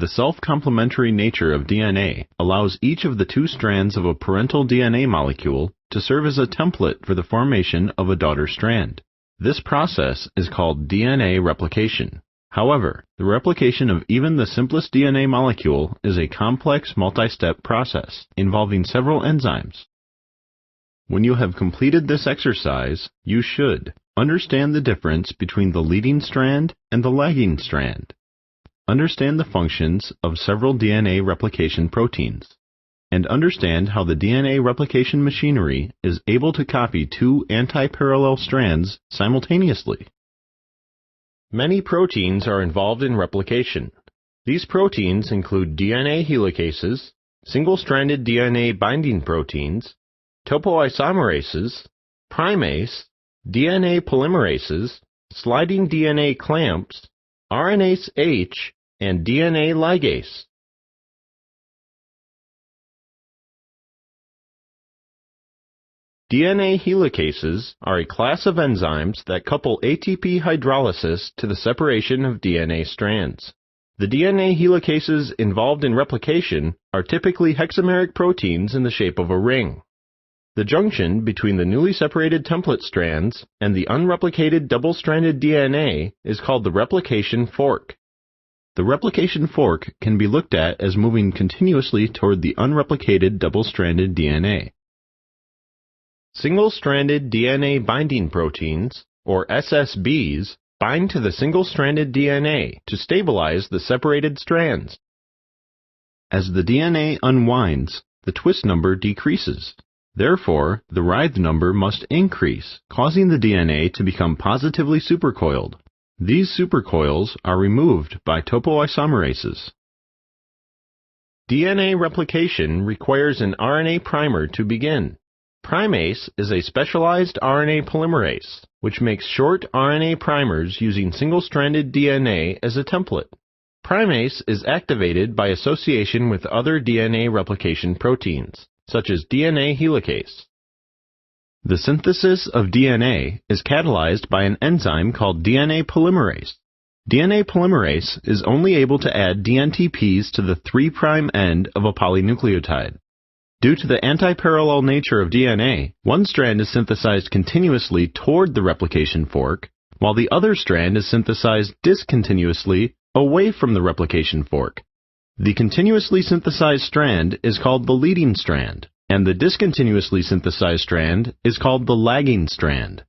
The self-complementary nature of DNA allows each of the two strands of a parental DNA molecule to serve as a template for the formation of a daughter strand. This process is called DNA replication. However, the replication of even the simplest DNA molecule is a complex multi-step process involving several enzymes. When you have completed this exercise, you should understand the difference between the leading strand and the lagging strand. Understand the functions of several DNA replication proteins, and understand how the DNA replication machinery is able to copy two anti-parallel strands simultaneously. Many proteins are involved in replication. These proteins include DNA helicases, single-stranded DNA binding proteins, topoisomerases, primase, DNA polymerases, sliding DNA clamps, RNase H, and DNA ligase. DNA helicases are a class of enzymes that couple ATP hydrolysis to the separation of DNA strands. The DNA helicases involved in replication are typically hexameric proteins in the shape of a ring. The junction between the newly separated template strands and the unreplicated double-stranded DNA is called the replication fork. The replication fork can be looked at as moving continuously toward the unreplicated double-stranded DNA. Single-stranded DNA binding proteins, or SSBs, bind to the single-stranded DNA to stabilize the separated strands. As the DNA unwinds, the twist number decreases. Therefore, the writhe number must increase, causing the DNA to become positively supercoiled. These supercoils are removed by topoisomerases. DNA replication requires an RNA primer to begin. Primase is a specialized RNA polymerase, which makes short RNA primers using single-stranded DNA as a template. Primase is activated by association with other DNA replication proteins, such as DNA helicase. The synthesis of DNA is catalyzed by an enzyme called DNA polymerase. DNA polymerase is only able to add dNTPs to the 3' end of a polynucleotide. Due to the anti-parallel nature of DNA, one strand is synthesized continuously toward the replication fork, while the other strand is synthesized discontinuously away from the replication fork. The continuously synthesized strand is called the leading strand, and the discontinuously synthesized strand is called the lagging strand.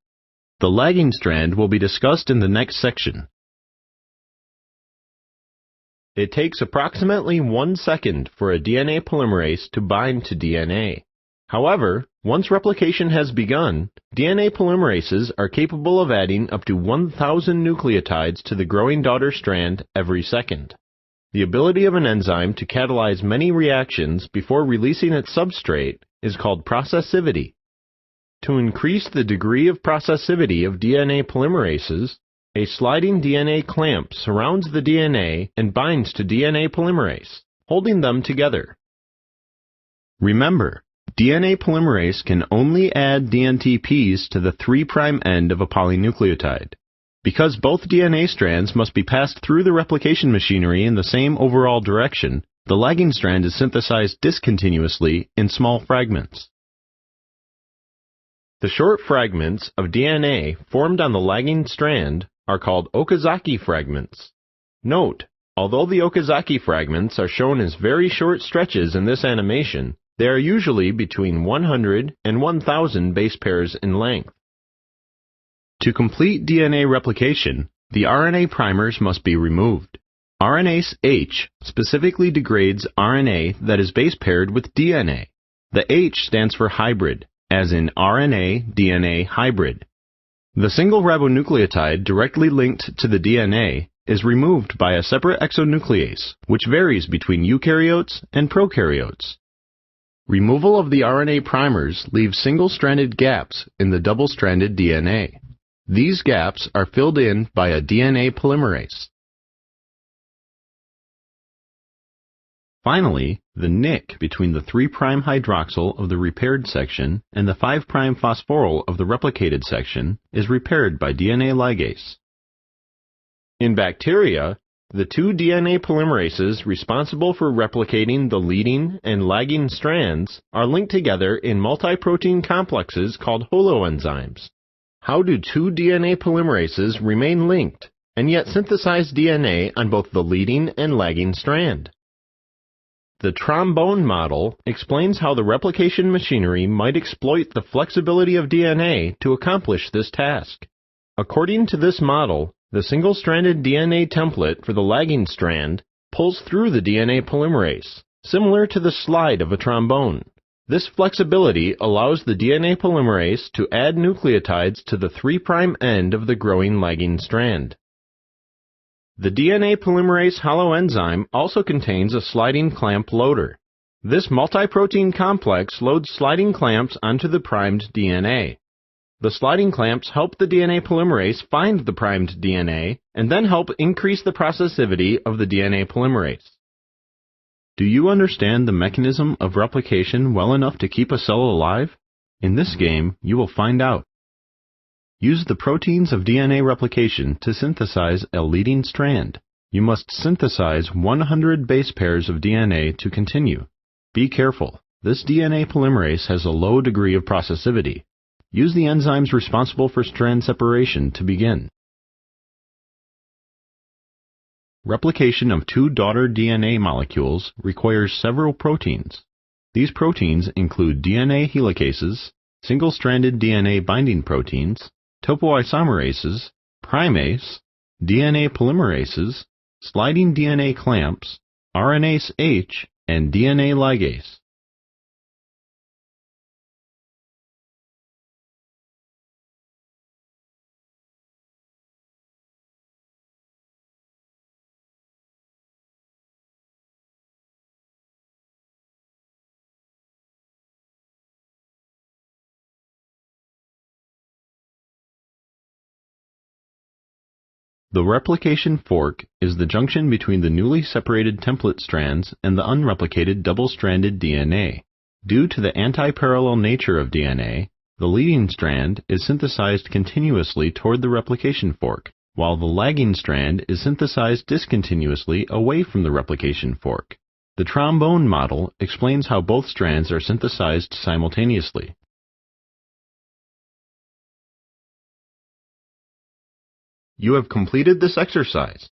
The lagging strand will be discussed in the next section. It takes approximately 1 second for a DNA polymerase to bind to DNA. However, once replication has begun, DNA polymerases are capable of adding up to 1,000 nucleotides to the growing daughter strand every second. The ability of an enzyme to catalyze many reactions before releasing its substrate is called processivity. To increase the degree of processivity of DNA polymerases, a sliding DNA clamp surrounds the DNA and binds to DNA polymerase, holding them together. Remember, DNA polymerase can only add dNTPs to the 3' end of a polynucleotide. Because both DNA strands must be passed through the replication machinery in the same overall direction, the lagging strand is synthesized discontinuously in small fragments. The short fragments of DNA formed on the lagging strand are called Okazaki fragments. Note, although the Okazaki fragments are shown as very short stretches in this animation, they are usually between 100 and 1,000 base pairs in length. To complete DNA replication, the RNA primers must be removed. RNase H specifically degrades RNA that is base paired with DNA. The H stands for hybrid, as in RNA-DNA hybrid. The single ribonucleotide directly linked to the DNA is removed by a separate exonuclease, which varies between eukaryotes and prokaryotes. Removal of the RNA primers leaves single-stranded gaps in the double-stranded DNA. These gaps are filled in by a DNA polymerase. Finally, the nick between the 3' hydroxyl of the repaired section and the 5' phosphoryl of the replicated section is repaired by DNA ligase. In bacteria, The two DNA polymerases responsible for replicating the leading and lagging strands are linked together in multi-protein complexes called holoenzymes. How do two DNA polymerases remain linked and yet synthesize DNA on both the leading and lagging strand? The trombone model explains how the replication machinery might exploit the flexibility of DNA to accomplish this task. According to this model, the single-stranded DNA template for the lagging strand pulls through the DNA polymerase, similar to the slide of a trombone. This flexibility allows the DNA polymerase to add nucleotides to the 3' end of the growing lagging strand. The DNA polymerase holoenzyme also contains a sliding clamp loader. This multi-protein complex loads sliding clamps onto the primed DNA. The sliding clamps help the DNA polymerase find the primed DNA and then help increase the processivity of the DNA polymerase. Do you understand the mechanism of replication well enough to keep a cell alive? In this game, you will find out. Use the proteins of DNA replication to synthesize a leading strand. You must synthesize 100 base pairs of DNA to continue. Be careful. This DNA polymerase has a low degree of processivity. Use the enzymes responsible for strand separation to begin. Replication of two daughter DNA molecules requires several proteins. These proteins include DNA helicases, single-stranded DNA binding proteins, topoisomerases, primase, DNA polymerases, sliding DNA clamps, RNase H, and DNA ligase. The replication fork is the junction between the newly separated template strands and the unreplicated double-stranded DNA. Due to the antiparallel nature of DNA, the leading strand is synthesized continuously toward the replication fork, while the lagging strand is synthesized discontinuously away from the replication fork. The trombone model explains how both strands are synthesized simultaneously. You have completed this exercise.